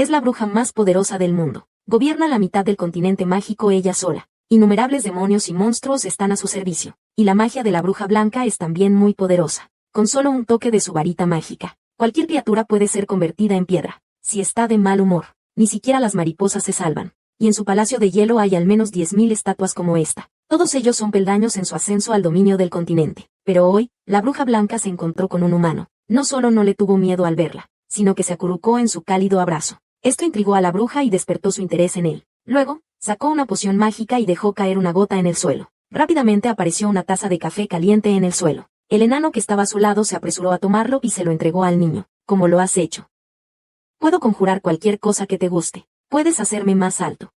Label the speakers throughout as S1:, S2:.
S1: Es la bruja más poderosa del mundo. Gobierna la mitad del continente mágico ella sola. Innumerables demonios y monstruos están a su servicio. Y la magia de la bruja blanca es también muy poderosa. Con solo un toque de su varita mágica, cualquier criatura puede ser convertida en piedra. Si está de mal humor, ni siquiera las mariposas se salvan. Y en su palacio de hielo hay al menos 10.000 estatuas como esta. Todos ellos son peldaños en su ascenso al dominio del continente. Pero hoy, la bruja blanca se encontró con un humano. No solo no le tuvo miedo al verla, sino que se acurrucó en su cálido abrazo. Esto intrigó a la bruja y despertó su interés en él. Luego, sacó una poción mágica y dejó caer una gota en el suelo. Rápidamente apareció una taza de café caliente en el suelo. El enano que estaba a su lado se apresuró a tomarlo y se lo entregó al niño. ¿Cómo lo has hecho? Puedo conjurar cualquier cosa que te guste. Puedes hacerme más alto.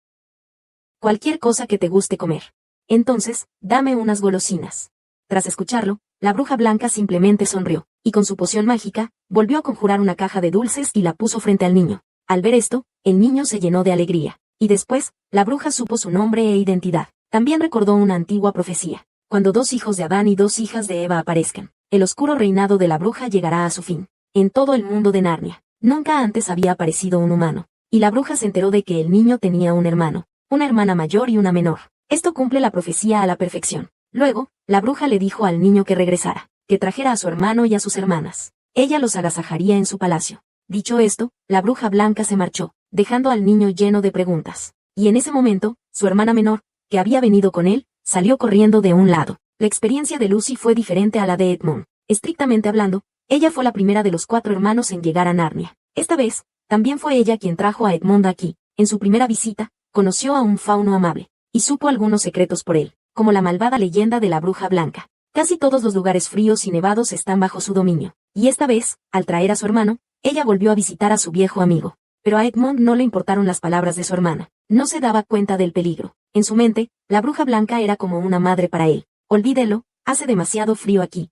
S1: Cualquier cosa que te guste comer. Entonces, dame unas golosinas. Tras escucharlo, la bruja blanca simplemente sonrió, y con su poción mágica, volvió a conjurar una caja de dulces y la puso frente al niño. Al ver esto, el niño se llenó de alegría. Y después, la bruja supo su nombre e identidad. También recordó una antigua profecía. Cuando 2 hijos de Adán y 2 hijas de Eva aparezcan, el oscuro reinado de la bruja llegará a su fin. En todo el mundo de Narnia, nunca antes había aparecido un humano. Y la bruja se enteró de que el niño tenía un hermano, una hermana mayor y una menor. Esto cumple la profecía a la perfección. Luego, la bruja le dijo al niño que regresara, que trajera a su hermano y a sus hermanas. Ella los agasajaría en su palacio. Dicho esto, la bruja blanca se marchó, dejando al niño lleno de preguntas. Y en ese momento, su hermana menor, que había venido con él, salió corriendo de un lado. La experiencia de Lucy fue diferente a la de Edmond. Estrictamente hablando, ella fue la primera de los 4 hermanos en llegar a Narnia. Esta vez, también fue ella quien trajo a Edmond aquí. En su primera visita, conoció a un fauno amable, y supo algunos secretos por él, como la malvada leyenda de la bruja blanca. Casi todos los lugares fríos y nevados están bajo su dominio. Y esta vez, al traer a su hermano, ella volvió a visitar a su viejo amigo. Pero a Edmond no le importaron las palabras de su hermana. No se daba cuenta del peligro. En su mente, la bruja blanca era como una madre para él. Olvídelo, hace demasiado frío aquí.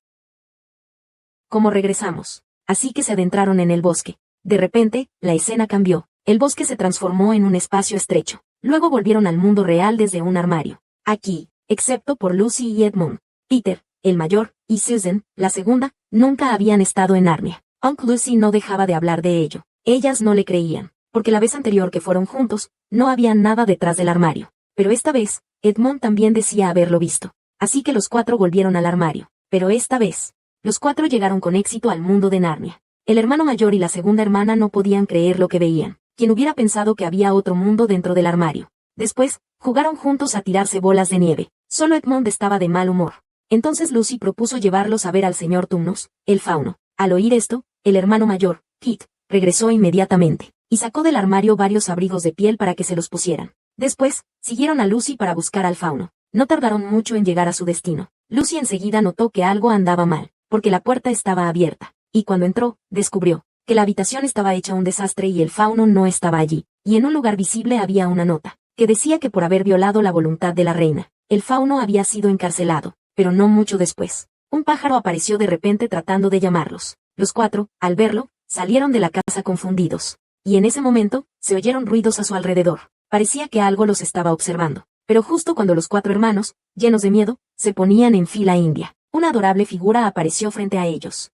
S1: ¿Cómo regresamos? Así que se adentraron en el bosque. De repente, la escena cambió. El bosque se transformó en un espacio estrecho. Luego volvieron al mundo real desde un armario. Aquí, excepto por Lucy y Edmond, Peter, el mayor, y Susan, la segunda, nunca habían estado en Narnia. Aunque Lucy no dejaba de hablar de ello. Ellas no le creían, porque la vez anterior que fueron juntos, no había nada detrás del armario. Pero esta vez, Edmond también decía haberlo visto. Así que los 4 volvieron al armario. Pero esta vez, los 4 llegaron con éxito al mundo de Narnia. El hermano mayor y la segunda hermana no podían creer lo que veían. Quien hubiera pensado que había otro mundo dentro del armario. Después, jugaron juntos a tirarse bolas de nieve. Solo Edmond estaba de mal humor. Entonces Lucy propuso llevarlos a ver al señor Tumnus, el fauno. Al oír esto, el hermano mayor, Kit, regresó inmediatamente, y sacó del armario varios abrigos de piel para que se los pusieran. Después, siguieron a Lucy para buscar al fauno. No tardaron mucho en llegar a su destino. Lucy enseguida notó que algo andaba mal, porque la puerta estaba abierta, y cuando entró, descubrió que la habitación estaba hecha un desastre y el fauno no estaba allí, y en un lugar visible había una nota, que decía que por haber violado la voluntad de la reina, el fauno había sido encarcelado, pero no mucho después. Un pájaro apareció de repente tratando de llamarlos. Los 4, al verlo, salieron de la casa confundidos. Y en ese momento, se oyeron ruidos a su alrededor. Parecía que algo los estaba observando. Pero justo cuando los 4 hermanos, llenos de miedo, se ponían en fila india, una adorable figura apareció frente a ellos.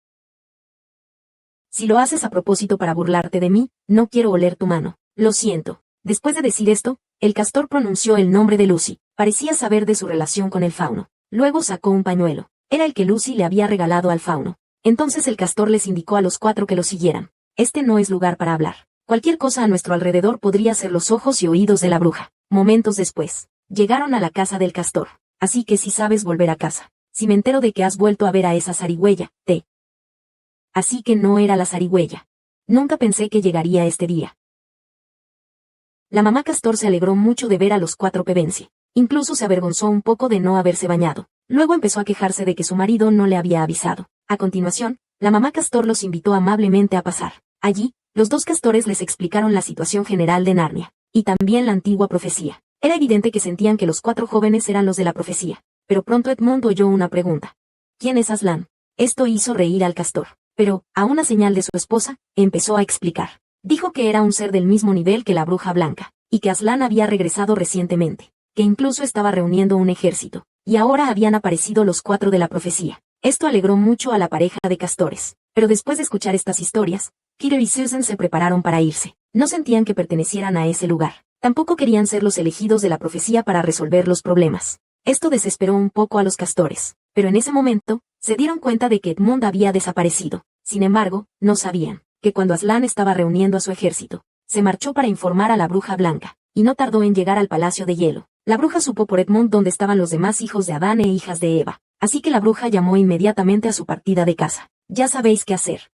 S1: Si lo haces a propósito para burlarte de mí, no quiero oler tu mano. Lo siento. Después de decir esto, el castor pronunció el nombre de Lucy. Parecía saber de su relación con el fauno. Luego sacó un pañuelo. Era el que Lucy le había regalado al fauno. Entonces el castor les indicó a los 4 que lo siguieran. Este no es lugar para hablar. Cualquier cosa a nuestro alrededor podría ser los ojos y oídos de la bruja. Momentos después, llegaron a la casa del castor. Así que si sabes volver a casa. Si me entero de que has vuelto a ver a esa zarigüeya, Así que no era la zarigüeya. Nunca pensé que llegaría este día. La mamá castor se alegró mucho de ver a los 4 Pevensie. Incluso se avergonzó un poco de no haberse bañado. Luego empezó a quejarse de que su marido no le había avisado. A continuación, la mamá castor los invitó amablemente a pasar. Allí, los 2 castores les explicaron la situación general de Narnia, y también la antigua profecía. Era evidente que sentían que los 4 jóvenes eran los de la profecía. Pero pronto Edmond oyó una pregunta. ¿Quién es Aslan? Esto hizo reír al castor. Pero, a una señal de su esposa, empezó a explicar. Dijo que era un ser del mismo nivel que la bruja blanca, y que Aslan había regresado recientemente, que incluso estaba reuniendo un ejército, y ahora habían aparecido los 4 de la profecía. Esto alegró mucho a la pareja de castores. Pero después de escuchar estas historias, Peter y Susan se prepararon para irse. No sentían que pertenecieran a ese lugar. Tampoco querían ser los elegidos de la profecía para resolver los problemas. Esto desesperó un poco a los castores, pero en ese momento, se dieron cuenta de que Edmund había desaparecido. Sin embargo, no sabían que cuando Aslan estaba reuniendo a su ejército, se marchó para informar a la bruja blanca, y no tardó en llegar al Palacio de Hielo. La bruja supo por Edmund dónde estaban los demás hijos de Adán e hijas de Eva, así que la bruja llamó inmediatamente a su partida de caza. Ya sabéis qué hacer.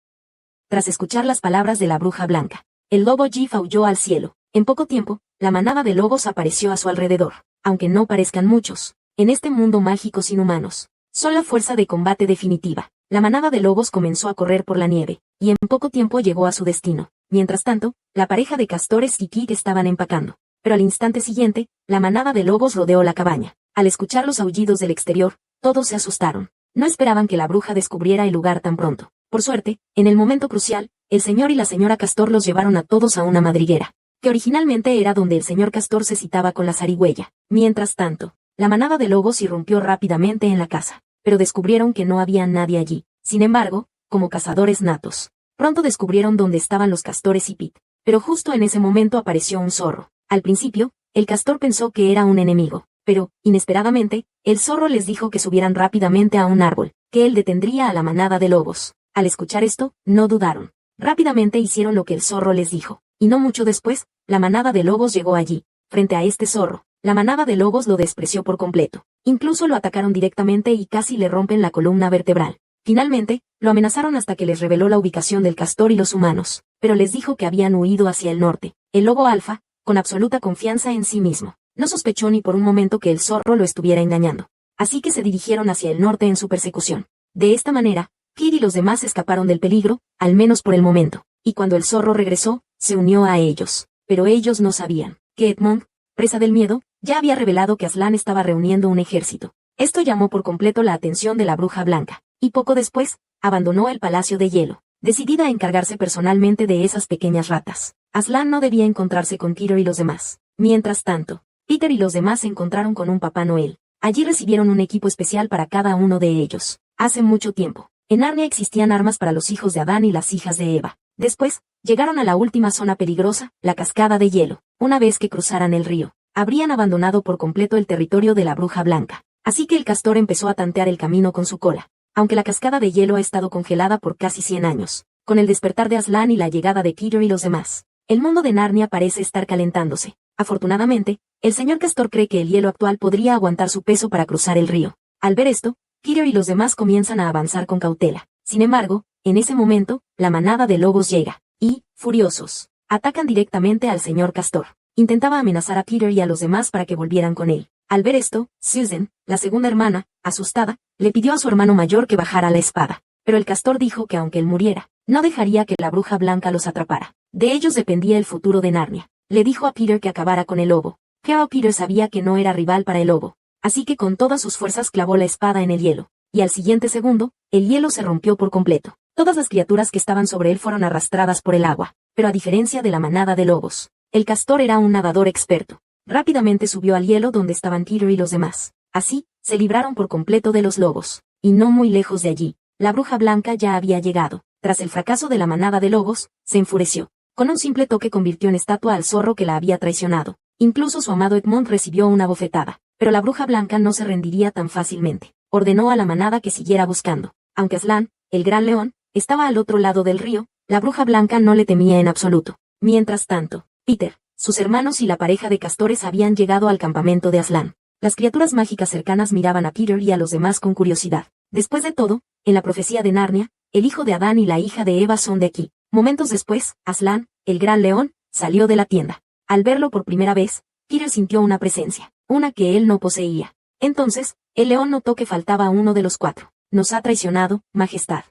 S1: Tras escuchar las palabras de la bruja blanca, el lobo Jif aulló al cielo. En poco tiempo, la manada de lobos apareció a su alrededor. Aunque no parezcan muchos, en este mundo mágico sin humanos, son la fuerza de combate definitiva. La manada de lobos comenzó a correr por la nieve, y en poco tiempo llegó a su destino. Mientras tanto, la pareja de castores y Kit estaban empacando. Pero al instante siguiente, la manada de lobos rodeó la cabaña. Al escuchar los aullidos del exterior, todos se asustaron. No esperaban que la bruja descubriera el lugar tan pronto. Por suerte, en el momento crucial, el señor y la señora Castor los llevaron a todos a una madriguera, que originalmente era donde el señor Castor se citaba con la zarigüeya. Mientras tanto, la manada de lobos irrumpió rápidamente en la casa, pero descubrieron que no había nadie allí. Sin embargo, como cazadores natos, pronto descubrieron dónde estaban los castores y Pete. Pero justo en ese momento apareció un zorro. Al principio, el castor pensó que era un enemigo, pero, inesperadamente, el zorro les dijo que subieran rápidamente a un árbol, que él detendría a la manada de lobos. Al escuchar esto, no dudaron. Rápidamente hicieron lo que el zorro les dijo, y no mucho después, la manada de lobos llegó allí. Frente a este zorro, la manada de lobos lo despreció por completo. Incluso lo atacaron directamente y casi le rompen la columna vertebral. Finalmente, lo amenazaron hasta que les reveló la ubicación del castor y los humanos, pero les dijo que habían huido hacia el norte. El lobo alfa, con absoluta confianza en sí mismo, no sospechó ni por un momento que el zorro lo estuviera engañando. Así que se dirigieron hacia el norte en su persecución. De esta manera, Kid y los demás escaparon del peligro, al menos por el momento, y cuando el zorro regresó, se unió a ellos. Pero ellos no sabían que Edmund, presa del miedo, ya había revelado que Aslan estaba reuniendo un ejército. Esto llamó por completo la atención de la bruja blanca, y poco después, abandonó el Palacio de Hielo, decidida a encargarse personalmente de esas pequeñas ratas. Aslan no debía encontrarse con Peter y los demás. Mientras tanto, Peter y los demás se encontraron con un Papá Noel. Allí recibieron un equipo especial para cada uno de ellos. Hace mucho tiempo, en Narnia existían armas para los hijos de Adán y las hijas de Eva. Después, llegaron a la última zona peligrosa, la cascada de hielo. Una vez que cruzaran el río, habrían abandonado por completo el territorio de la bruja blanca. Así que el castor empezó a tantear el camino con su cola. Aunque la cascada de hielo ha estado congelada por casi 100 años, con el despertar de Aslan y la llegada de Peter y los demás, el mundo de Narnia parece estar calentándose. Afortunadamente, el señor Castor cree que el hielo actual podría aguantar su peso para cruzar el río. Al ver esto, Peter y los demás comienzan a avanzar con cautela. Sin embargo, en ese momento, la manada de lobos llega, y, furiosos, atacan directamente al señor Castor. Intentaba amenazar a Peter y a los demás para que volvieran con él. Al ver esto, Susan, la segunda hermana, asustada, le pidió a su hermano mayor que bajara la espada. Pero el castor dijo que aunque él muriera, no dejaría que la bruja blanca los atrapara. De ellos dependía el futuro de Narnia. Le dijo a Peter que acabara con el lobo. Pero Peter sabía que no era rival para el lobo, así que con todas sus fuerzas clavó la espada en el hielo, y al siguiente segundo, el hielo se rompió por completo. Todas las criaturas que estaban sobre él fueron arrastradas por el agua, pero a diferencia de la manada de lobos, el castor era un nadador experto. Rápidamente subió al hielo donde estaban Peter y los demás. Así, se libraron por completo de los lobos, y no muy lejos de allí, la bruja blanca ya había llegado. Tras el fracaso de la manada de lobos, se enfureció. Con un simple toque convirtió en estatua al zorro que la había traicionado. Incluso su amado Edmund recibió una bofetada. Pero la bruja blanca no se rendiría tan fácilmente. Ordenó a la manada que siguiera buscando. Aunque Aslan, el gran león, estaba al otro lado del río, la bruja blanca no le temía en absoluto. Mientras tanto, Peter, sus hermanos y la pareja de castores habían llegado al campamento de Aslan. Las criaturas mágicas cercanas miraban a Peter y a los demás con curiosidad. Después de todo, en la profecía de Narnia, el hijo de Adán y la hija de Eva son de aquí. Momentos después, Aslan, el gran león, salió de la tienda. Al verlo por primera vez, Peter sintió una presencia, una que él no poseía. Entonces, el león notó que faltaba uno de los 4. Nos ha traicionado, Majestad.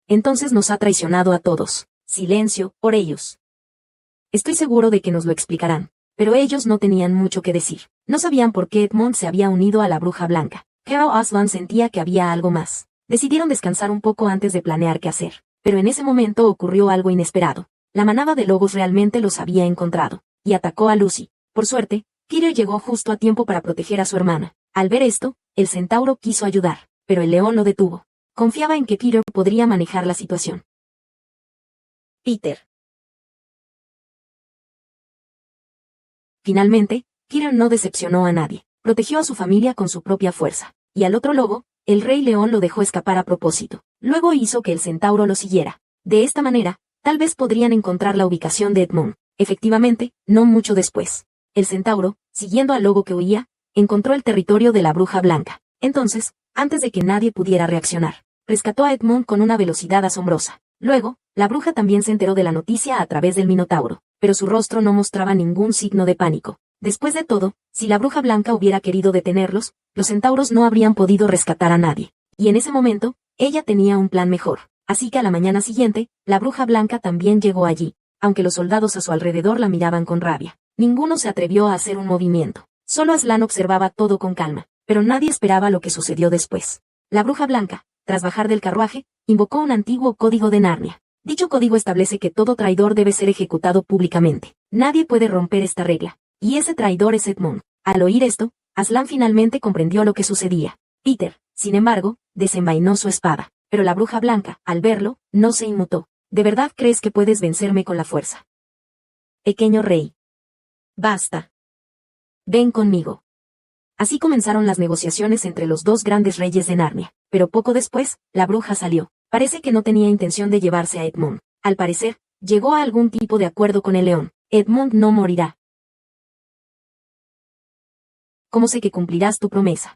S1: Entonces nos ha traicionado a todos. Silencio, por ellos. Estoy seguro de que nos lo explicarán. Pero ellos no tenían mucho que decir. No sabían por qué Edmund se había unido a la bruja blanca. Pero Aslan sentía que había algo más. Decidieron descansar un poco antes de planear qué hacer. Pero en ese momento ocurrió algo inesperado. La manada de lobos realmente los había encontrado, y atacó a Lucy. Por suerte, Peter llegó justo a tiempo para proteger a su hermana. Al ver esto, el centauro quiso ayudar, pero el león lo detuvo. Confiaba en que Peter podría manejar la situación. Peter. Finalmente, Peter no decepcionó a nadie. Protegió a su familia con su propia fuerza. Y al otro lobo, el Rey León lo dejó escapar a propósito. Luego hizo que el centauro lo siguiera. De esta manera, tal vez podrían encontrar la ubicación de Edmund. Efectivamente, no mucho después. El centauro, siguiendo al lobo que huía, encontró el territorio de la bruja blanca. Entonces, antes de que nadie pudiera reaccionar, rescató a Edmund con una velocidad asombrosa. Luego, la bruja también se enteró de la noticia a través del minotauro, pero su rostro no mostraba ningún signo de pánico. Después de todo, si la bruja blanca hubiera querido detenerlos, los centauros no habrían podido rescatar a nadie. Y en ese momento, ella tenía un plan mejor. Así que a la mañana siguiente, la bruja blanca también llegó allí. Aunque los soldados a su alrededor la miraban con rabia, ninguno se atrevió a hacer un movimiento. Solo Aslan observaba todo con calma, pero nadie esperaba lo que sucedió después. La bruja blanca, tras bajar del carruaje, invocó un antiguo código de Narnia. Dicho código establece que todo traidor debe ser ejecutado públicamente. Nadie puede romper esta regla. Y ese traidor es Edmund. Al oír esto, Aslan finalmente comprendió lo que sucedía. Peter, sin embargo, desenvainó su espada. Pero la bruja blanca, al verlo, no se inmutó. ¿De verdad crees que puedes vencerme con la fuerza? Pequeño rey. Basta. Ven conmigo. Así comenzaron las negociaciones entre los dos grandes reyes de Narnia. Pero poco después, la bruja salió. Parece que no tenía intención de llevarse a Edmund. Al parecer, llegó a algún tipo de acuerdo con el león. Edmund no morirá. ¿Cómo sé que cumplirás tu promesa?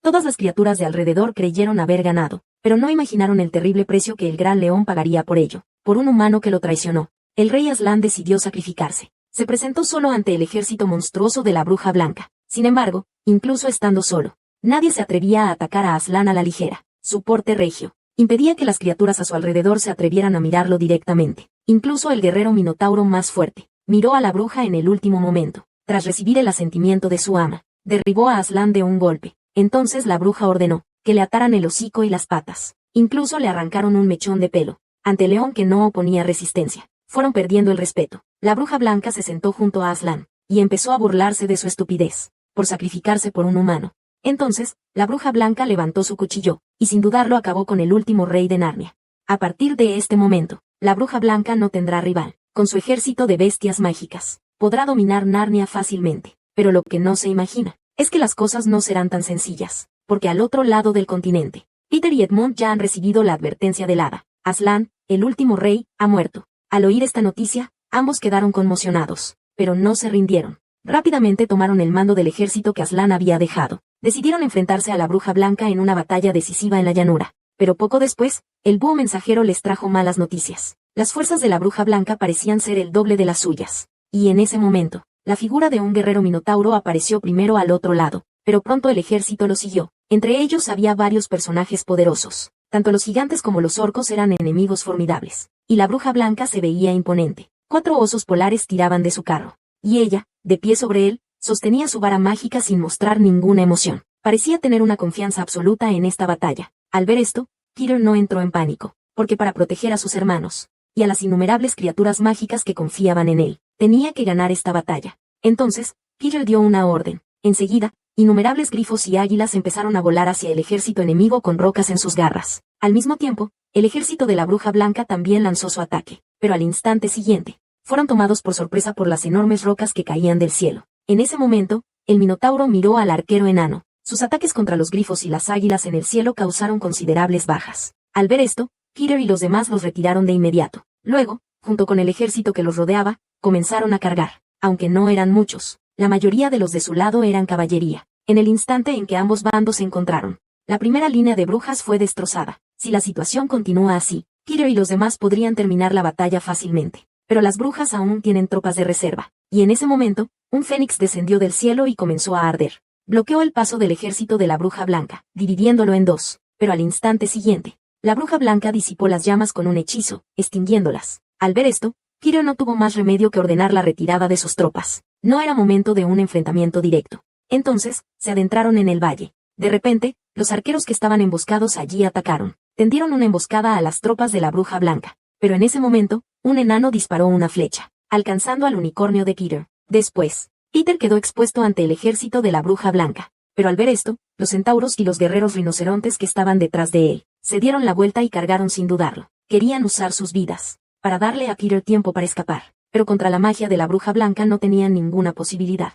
S1: Todas las criaturas de alrededor creyeron haber ganado, pero no imaginaron el terrible precio que el gran león pagaría por ello, por un humano que lo traicionó. El rey Aslan decidió sacrificarse. Se presentó solo ante el ejército monstruoso de la bruja blanca. Sin embargo, incluso estando solo, nadie se atrevía a atacar a Aslan a la ligera. Su porte regio impedía que las criaturas a su alrededor se atrevieran a mirarlo directamente. Incluso el guerrero minotauro más fuerte miró a la bruja en el último momento. Tras recibir el asentimiento de su ama, derribó a Aslan de un golpe. Entonces la bruja ordenó que le ataran el hocico y las patas. Incluso le arrancaron un mechón de pelo. Ante el león que no oponía resistencia, fueron perdiendo el respeto. La bruja blanca se sentó junto a Aslan y empezó a burlarse de su estupidez por sacrificarse por un humano. Entonces, la bruja blanca levantó su cuchillo y sin dudarlo acabó con el último rey de Narnia. A partir de este momento, la bruja blanca no tendrá rival. Con su ejército de bestias mágicas, podrá dominar Narnia fácilmente. Pero lo que no se imagina es que las cosas no serán tan sencillas, porque al otro lado del continente, Peter y Edmund ya han recibido la advertencia del hada. Aslan, el último rey, ha muerto. Al oír esta noticia, ambos quedaron conmocionados, pero no se rindieron. Rápidamente tomaron el mando del ejército que Aslan había dejado. Decidieron enfrentarse a la bruja blanca en una batalla decisiva en la llanura. Pero poco después, el búho mensajero les trajo malas noticias. Las fuerzas de la bruja blanca parecían ser el doble de las suyas. Y en ese momento, la figura de un guerrero minotauro apareció primero al otro lado, pero pronto el ejército lo siguió. Entre ellos había varios personajes poderosos. Tanto los gigantes como los orcos eran enemigos formidables. Y la bruja blanca se veía imponente. 4 osos polares tiraban de su carro. Y ella, de pie sobre él, sostenía su vara mágica sin mostrar ninguna emoción. Parecía tener una confianza absoluta en esta batalla. Al ver esto, Peter no entró en pánico, porque para proteger a sus hermanos, y a las innumerables criaturas mágicas que confiaban en él, tenía que ganar esta batalla. Entonces, Peter dio una orden. Enseguida, innumerables grifos y águilas empezaron a volar hacia el ejército enemigo con rocas en sus garras. Al mismo tiempo, el ejército de la bruja blanca también lanzó su ataque, pero al instante siguiente, fueron tomados por sorpresa por las enormes rocas que caían del cielo. En ese momento, el minotauro miró al arquero enano. Sus ataques contra los grifos y las águilas en el cielo causaron considerables bajas. Al ver esto, Peter y los demás los retiraron de inmediato. Luego, junto con el ejército que los rodeaba, comenzaron a cargar. Aunque no eran muchos, la mayoría de los de su lado eran caballería. En el instante en que ambos bandos se encontraron, la primera línea de brujas fue destrozada. Si la situación continúa así, Peter y los demás podrían terminar la batalla fácilmente. Pero las brujas aún tienen tropas de reserva. Y en ese momento, un fénix descendió del cielo y comenzó a arder. Bloqueó el paso del ejército de la bruja blanca, dividiéndolo en dos. Pero al instante siguiente, la bruja blanca disipó las llamas con un hechizo, extinguiéndolas. Al ver esto, Peter no tuvo más remedio que ordenar la retirada de sus tropas. No era momento de un enfrentamiento directo. Entonces, se adentraron en el valle. De repente, los arqueros que estaban emboscados allí atacaron. Tendieron una emboscada a las tropas de la bruja blanca. Pero en ese momento, un enano disparó una flecha, alcanzando al unicornio de Peter. Después, Peter quedó expuesto ante el ejército de la bruja blanca. Pero al ver esto, los centauros y los guerreros rinocerontes que estaban detrás de él, se dieron la vuelta y cargaron sin dudarlo. Querían usar sus vidas para darle a Peter tiempo para escapar, pero contra la magia de la bruja blanca no tenían ninguna posibilidad.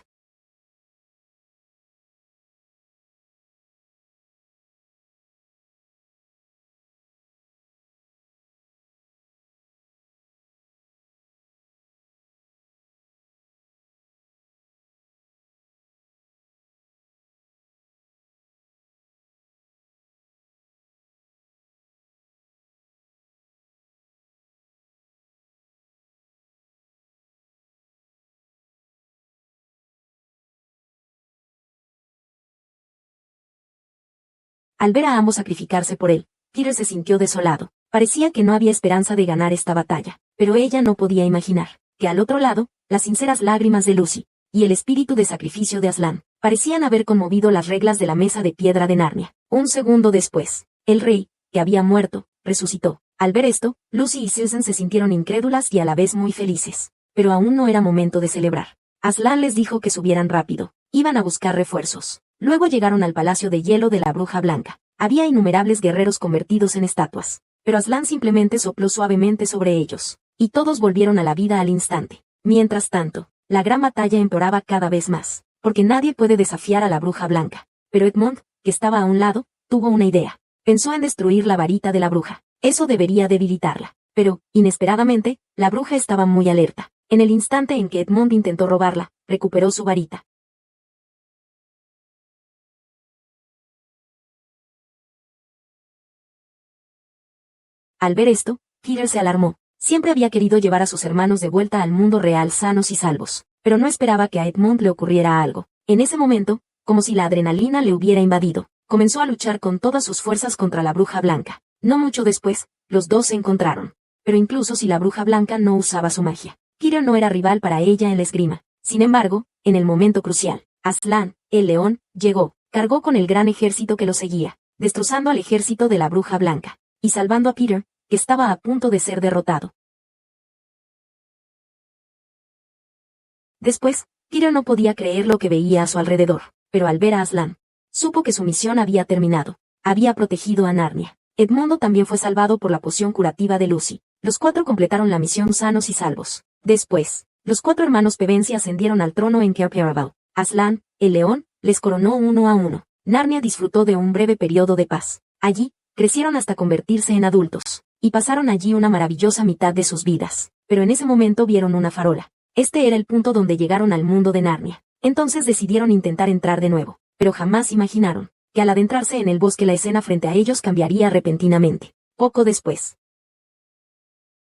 S1: Al ver a ambos sacrificarse por él, Peter se sintió desolado. Parecía que no había esperanza de ganar esta batalla, pero ella no podía imaginar que al otro lado, las sinceras lágrimas de Lucy y el espíritu de sacrificio de Aslan parecían haber conmovido las reglas de la mesa de piedra de Narnia. Un segundo después, el rey, que había muerto, resucitó. Al ver esto, Lucy y Susan se sintieron incrédulas y a la vez muy felices. Pero aún no era momento de celebrar. Aslan les dijo que subieran rápido. Iban a buscar refuerzos. Luego llegaron al palacio de hielo de la bruja blanca. Había innumerables guerreros convertidos en estatuas, pero Aslan simplemente sopló suavemente sobre ellos, y todos volvieron a la vida al instante. Mientras tanto, la gran batalla empeoraba cada vez más, porque nadie puede desafiar a la bruja blanca. Pero Edmund, que estaba a un lado, tuvo una idea. Pensó en destruir la varita de la bruja. Eso debería debilitarla. Pero, inesperadamente, la bruja estaba muy alerta. En el instante en que Edmund intentó robarla, recuperó su varita. Al ver esto, Peter se alarmó. Siempre había querido llevar a sus hermanos de vuelta al mundo real sanos y salvos, pero no esperaba que a Edmund le ocurriera algo. En ese momento, como si la adrenalina le hubiera invadido, comenzó a luchar con todas sus fuerzas contra la bruja blanca. No mucho después, los dos se encontraron. Pero incluso si la bruja blanca no usaba su magia, Peter no era rival para ella en la esgrima. Sin embargo, en el momento crucial, Aslan, el león, llegó, cargó con el gran ejército que lo seguía, destrozando al ejército de la bruja blanca y salvando a Peter, que estaba a punto de ser derrotado. Después, Peter no podía creer lo que veía a su alrededor, pero al ver a Aslan, supo que su misión había terminado. Había protegido a Narnia. Edmundo también fue salvado por la poción curativa de Lucy. Los cuatro completaron la misión sanos y salvos. Después, los cuatro hermanos Pevensie ascendieron al trono en Cair Paravel. Aslan, el león, les coronó uno a uno. Narnia disfrutó de un breve periodo de paz. Allí, crecieron hasta convertirse en adultos, y pasaron allí una maravillosa mitad de sus vidas. Pero en ese momento vieron una farola. Este era el punto donde llegaron al mundo de Narnia. Entonces decidieron intentar entrar de nuevo, pero jamás imaginaron que al adentrarse en el bosque la escena frente a ellos cambiaría repentinamente. Poco después,